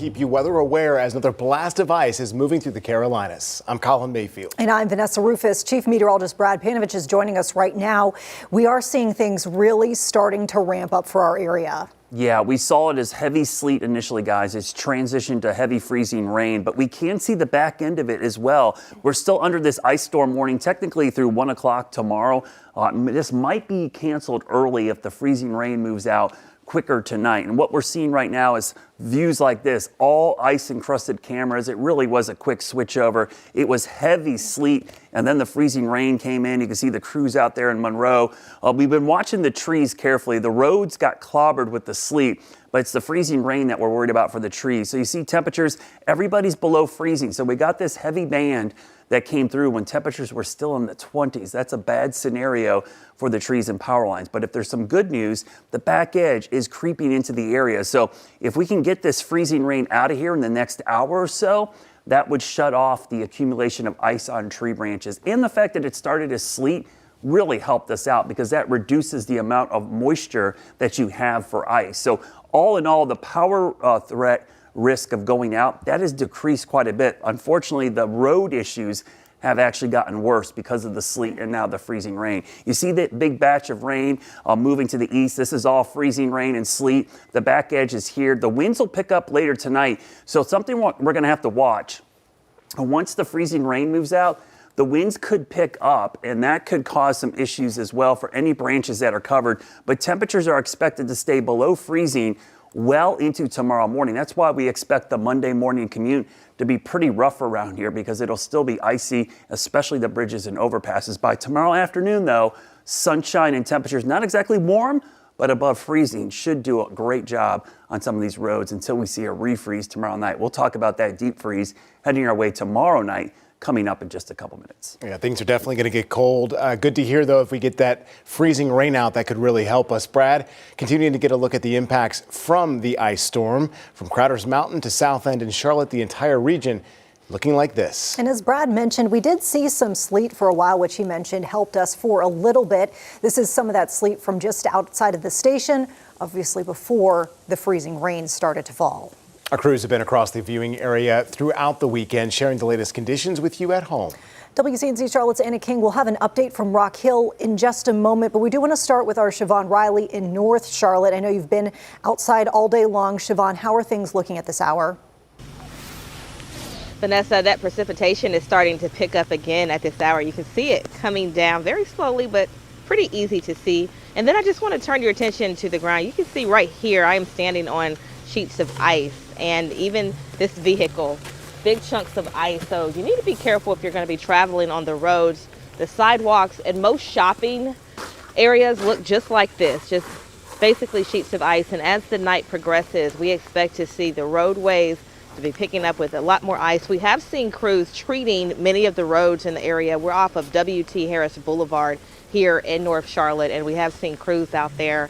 Keep you weather aware as another blast of ice is moving through the Carolinas. I'm Colin Mayfield. And I'm Vanessa Rufus. Chief Meteorologist Brad Panovich is joining us right now. We are seeing things really starting to ramp up for our area. Yeah, we saw it as heavy sleet initially, guys. It's transitioned to heavy freezing rain, but we can see the back end of it as well. We're still under this ice storm warning technically through 1 o'clock tomorrow. This might be canceled early if the freezing rain moves out quicker tonight. And what we're seeing right now is views like this, all ice encrusted cameras. It really was a quick switch over. It was heavy sleet and then the freezing rain came in. You can see the crews out there in Monroe. We've been watching the trees carefully. The roads got clobbered with the sleet, but it's the freezing rain that we're worried about for the trees. So you see temperatures, everybody's below freezing. So we got this heavy band that came through when temperatures were still in the 20s. That's a bad scenario for the trees and power lines. But if there's some good news, the back edge is creeping into the area. So if we can get this freezing rain out of here in the next hour or so, that would shut off the accumulation of ice on tree branches. And the fact that it started as sleet really helped us out because that reduces the amount of moisture that you have for ice. So all in all, the power threat risk of going out, that has decreased quite a bit. Unfortunately, the road issues have actually gotten worse because of the sleet and now the freezing rain. You see that big batch of rain moving to the east. This is all freezing rain and sleet. The back edge is here. The winds will pick up later tonight. So something we're going to have to watch. Once the freezing rain moves out, the winds could pick up, and that could cause some issues as well for any branches that are covered. But temperatures are expected to stay below freezing well into tomorrow morning. That's why we expect the Monday morning commute to be pretty rough around here because it'll still be icy, especially the bridges and overpasses. By tomorrow afternoon, though, sunshine and temperatures not exactly warm, but above freezing should do a great job on some of these roads until we see a refreeze tomorrow night. We'll talk about that deep freeze heading our way tomorrow night, coming up in just a couple minutes. Yeah, things are definitely going to get cold. Good to hear, though, if we get that freezing rain out, that could really help us. Brad, continuing to get a look at the impacts from the ice storm. From Crowder's Mountain to South End and Charlotte, the entire region looking like this. And as Brad mentioned, we did see some sleet for a while, which he mentioned helped us for a little bit. This is some of that sleet from just outside of the station, obviously before the freezing rain started to fall. Our crews have been across the viewing area throughout the weekend, sharing the latest conditions with you at home. WCNC Charlotte's Anna King will have an update from Rock Hill in just a moment, but we do want to start with our Siobhan Riley in North Charlotte. I know you've been outside all day long. Siobhan, how are things looking at this hour? Vanessa, that precipitation is starting to pick up again at this hour. You can see it coming down very slowly, but pretty easy to see. And then I just want to turn your attention to the ground. You can see right here, I am standing on sheets of ice, and even this vehicle, big chunks of ice. So you need to be careful if you're going to be traveling on the roads. The sidewalks and most shopping areas look just like this, just basically sheets of ice. And as the night progresses, we expect to see the roadways to be picking up with a lot more ice. We have seen crews treating many of the roads in the area. We're off of W.T. Harris Boulevard here in North Charlotte, and we have seen crews out there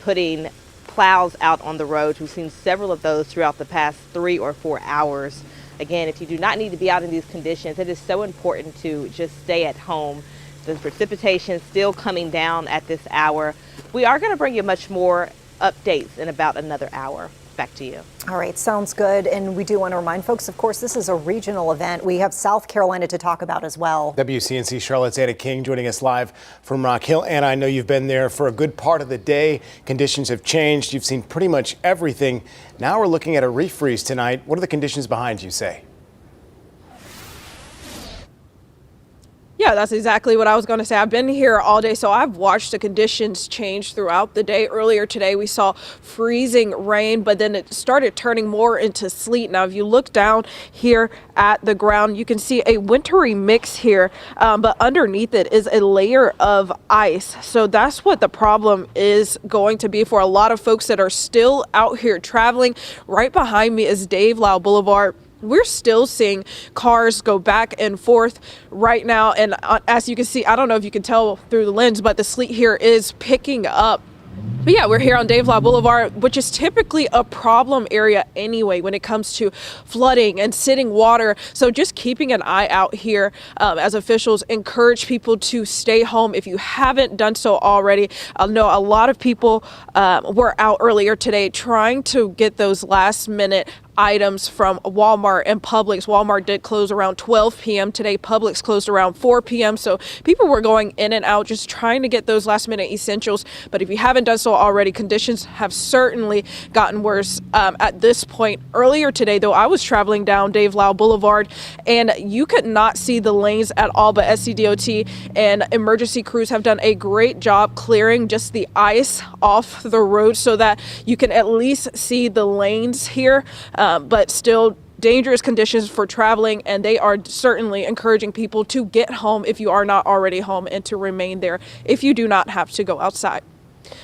putting plows out on the roads. We've seen several of those throughout the past 3 or 4 hours. Again, if you do not need to be out in these conditions, it is so important to just stay at home. The precipitation still coming down at this hour. We are going to bring you much more updates in about another hour. Back to you. All right, sounds good. And we do want to remind folks, of course, this is a regional event. We have South Carolina to talk about as well. WCNC Charlotte's Anna King joining us live from Rock Hill. Anna, I know you've been there for a good part of the day. Conditions have changed. You've seen pretty much everything. Now we're looking at a refreeze tonight. What are the conditions behind you, say? Yeah, that's exactly what I was going to say. I've been here all day, so I've watched the conditions change throughout the day. Earlier today, we saw freezing rain, but then it started turning more into sleet. Now, if you look down here at the ground, you can see a wintry mix here, but underneath it is a layer of ice. So that's what the problem is going to be for a lot of folks that are still out here traveling. Right behind me is Dave Lau Boulevard. We're still seeing cars go back and forth right now. And as you can see, I don't know if you can tell through the lens, but the sleet here is picking up. But yeah, we're here on Dave Lau Boulevard, which is typically a problem area anyway when it comes to flooding and sitting water. So just keeping an eye out here as officials encourage people to stay home if you haven't done so already. I know a lot of people were out earlier today trying to get those last minute items from Walmart and Publix. Walmart did close around 12 p.m. today. Publix closed around 4 p.m. So people were going in and out just trying to get those last minute essentials. But if you haven't done so already, conditions have certainly gotten worse at this point. Earlier today, though, I was traveling down Dave Lau Boulevard and you could not see the lanes at all, but SCDOT and emergency crews have done a great job clearing just the ice off the road so that you can at least see the lanes here. But still dangerous conditions for traveling, and they are certainly encouraging people to get home if you are not already home and to remain there if you do not have to go outside.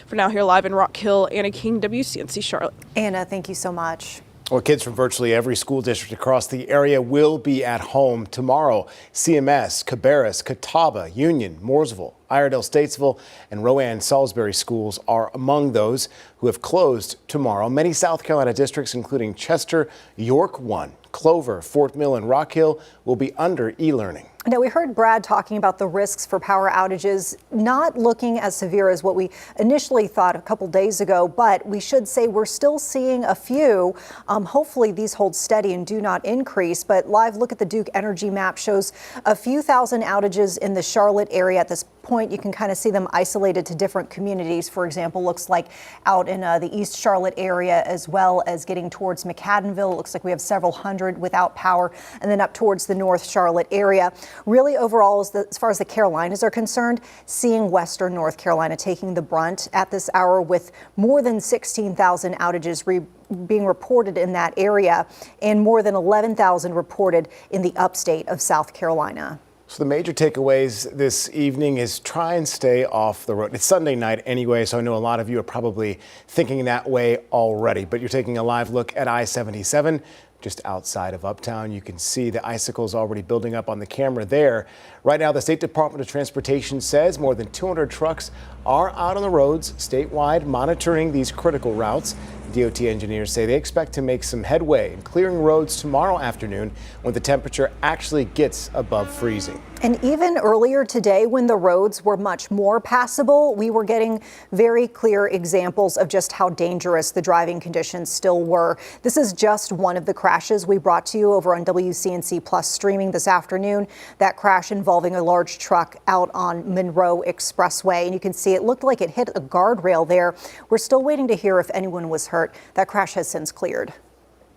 For now, here live in Rock Hill, Anna King, WCNC Charlotte. Anna, thank you so much. Well, kids from virtually every school district across the area will be at home tomorrow. CMS, Cabarrus, Catawba, Union, Mooresville, Iredell, Statesville, and Rowan Salisbury schools are among those who have closed tomorrow. Many South Carolina districts, including Chester, York 1, Clover, Fort Mill, and Rock Hill, will be under e-learning. Now, we heard Brad talking about the risks for power outages not looking as severe as what we initially thought a couple days ago, but we should say we're still seeing a few. Hopefully these hold steady and do not increase, but live look at the Duke Energy map shows a few thousand outages in the Charlotte area at this point. You can kind of see them isolated to different communities. For example, looks like out in the East Charlotte area, as well as getting towards McAdenville. It looks like we have several hundred without power, and then up towards the North Charlotte area. Really, overall, as far as the Carolinas are concerned, seeing Western North Carolina taking the brunt at this hour with more than 16,000 outages being reported in that area and more than 11,000 reported in the upstate of South Carolina. So the major takeaways this evening is try and stay off the road. It's Sunday night anyway, so I know a lot of you are probably thinking that way already, but you're taking a live look at I-77 just outside of Uptown. You can see the icicles already building up on the camera there. Right now, the State Department of Transportation says more than 200 trucks are out on the roads statewide monitoring these critical routes. DOT engineers say they expect to make some headway in clearing roads tomorrow afternoon when the temperature actually gets above freezing. And even earlier today, when the roads were much more passable, we were getting very clear examples of just how dangerous the driving conditions still were. This is just one of the crashes we brought to you over on WCNC Plus streaming this afternoon. That crash involving a large truck out on Monroe Expressway. And you can see it looked like it hit a guardrail there. We're still waiting to hear if anyone was hurt. That crash has since cleared.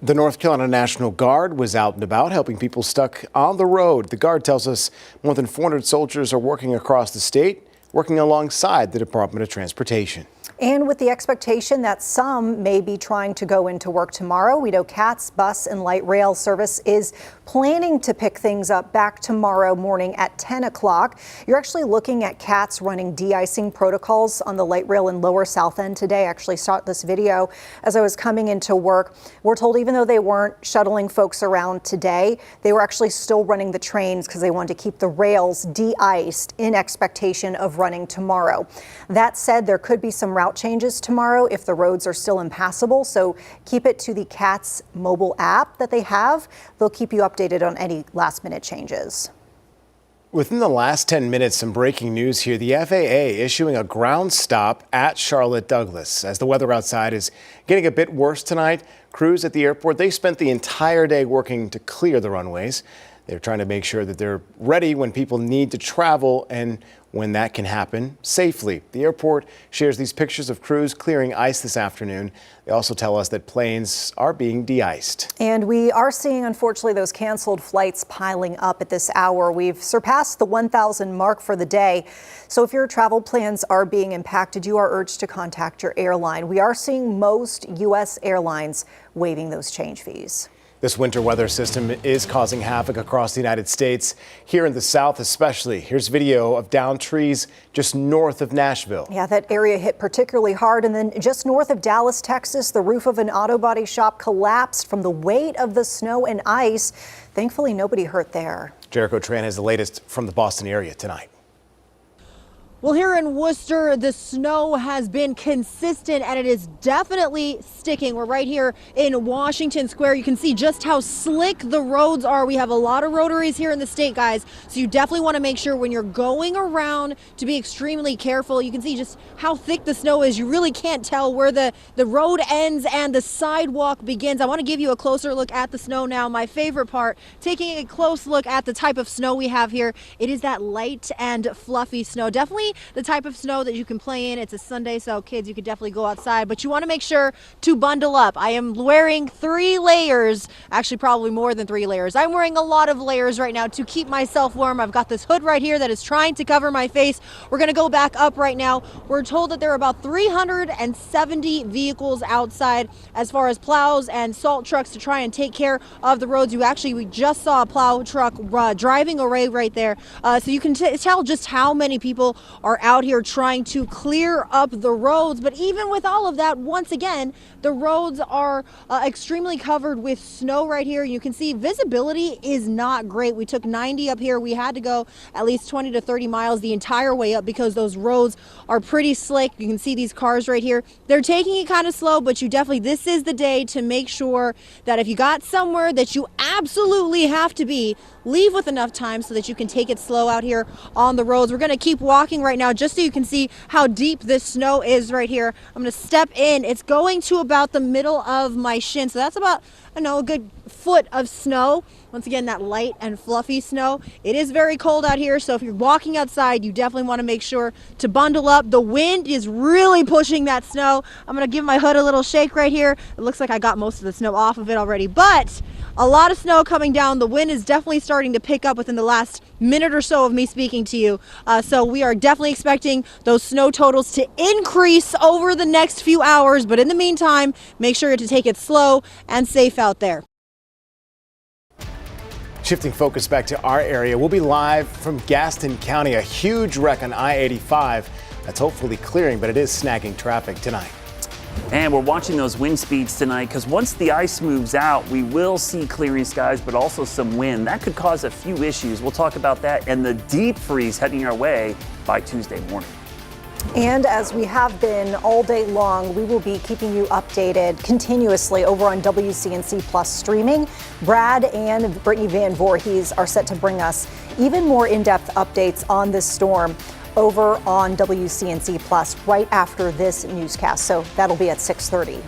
The North Carolina National Guard was out and about helping people stuck on the road. The Guard tells us more than 400 soldiers are working across the state, working alongside the Department of Transportation. And with the expectation that some may be trying to go into work tomorrow, we know CATS bus and light rail service is planning to pick things up back tomorrow morning at 10 o'clock. You're actually looking at CATS running de-icing protocols on the light rail in Lower South End today. I actually shot this video as I was coming into work. We're told even though they weren't shuttling folks around today, they were actually still running the trains because they wanted to keep the rails de-iced in expectation of running tomorrow. That said, there could be some route changes tomorrow if the roads are still impassable, so keep it to the CATS mobile app that they have. They'll keep you updated on any last minute changes. Within the last 10 minutes, some breaking news here. The FAA issuing a ground stop at Charlotte Douglas. As the weather outside is getting a bit worse tonight, crews at the airport, they spent the entire day working to clear the runways. They're trying to make sure that they're ready when people need to travel and when that can happen safely. The airport shares these pictures of crews clearing ice this afternoon. They also tell us that planes are being de-iced. And we are seeing, unfortunately, those canceled flights piling up at this hour. We've surpassed the 1,000 mark for the day. So if your travel plans are being impacted, you are urged to contact your airline. We are seeing most U.S. airlines waiving those change fees. This winter weather system is causing havoc across the United States, here in the South especially. Here's video of downed trees just north of Nashville. Yeah, that area hit particularly hard. And then just north of Dallas, Texas, the roof of an auto body shop collapsed from the weight of the snow and ice. Thankfully, nobody hurt there. Jericho Tran has the latest from the Boston area tonight. Well, here in Worcester, the snow has been consistent and it is definitely sticking. We're right here in Washington Square. You can see just how slick the roads are. We have a lot of rotaries here in the state, guys. So you definitely want to make sure when you're going around to be extremely careful. You can see just how thick the snow is. You really can't tell where the road ends and the sidewalk begins. I want to give you a closer look at the snow now. My favorite part, taking a close look at the type of snow we have here. It is that light and fluffy snow. Definitely the type of snow that you can play in. It's a Sunday, so kids, you could definitely go outside, but you want to make sure to bundle up. I am wearing 3 layers, actually probably more than 3 layers. I'm wearing a lot of layers right now to keep myself warm. I've got this hood right here that is trying to cover my face. We're going to go back up right now. We're told that there are about 370 vehicles outside as far as plows and salt trucks to try and take care of the roads. We just saw a plow truck driving away right there. So you can tell just how many people are out here trying to clear up the roads. But even with all of that, once again, the roads are extremely covered with snow right here. You can see visibility is not great. We took 90 up here. We had to go at least 20 to 30 miles the entire way up because those roads are pretty slick. You can see these cars right here. They're taking it kind of slow, but this is the day to make sure that if you got somewhere that you absolutely have to be, leave with enough time so that you can take it slow out here on the roads. We're going to keep walking right now just so you can see how deep this snow is right here. I'm going to step in. It's going to about the middle of my shin. So that's about, a good foot of snow. Once again, that light and fluffy snow. It is very cold out here. So if you're walking outside, you definitely want to make sure to bundle up. The wind is really pushing that snow. I'm going to give my hood a little shake right here. It looks like I got most of the snow off of it already, but a lot of snow coming down. The wind is definitely starting to pick up within the last minute or so of me speaking to you. So we are definitely expecting those snow totals to increase over the next few hours. But in the meantime, make sure to take it slow and safe out there. Shifting focus back to our area, we'll be live from Gaston County. A huge wreck on I-85 that's hopefully clearing, but it is snagging traffic tonight. And we're watching those wind speeds tonight because once the ice moves out, we will see clearing skies, but also some wind. That could cause a few issues. We'll talk about that and the deep freeze heading our way by Tuesday morning. And as we have been all day long, we will be keeping you updated continuously over on WCNC Plus streaming. Brad and Brittany Van Voorhees are set to bring us even more in-depth updates on this storm over on WCNC Plus right after this newscast. So that'll be at 6:30.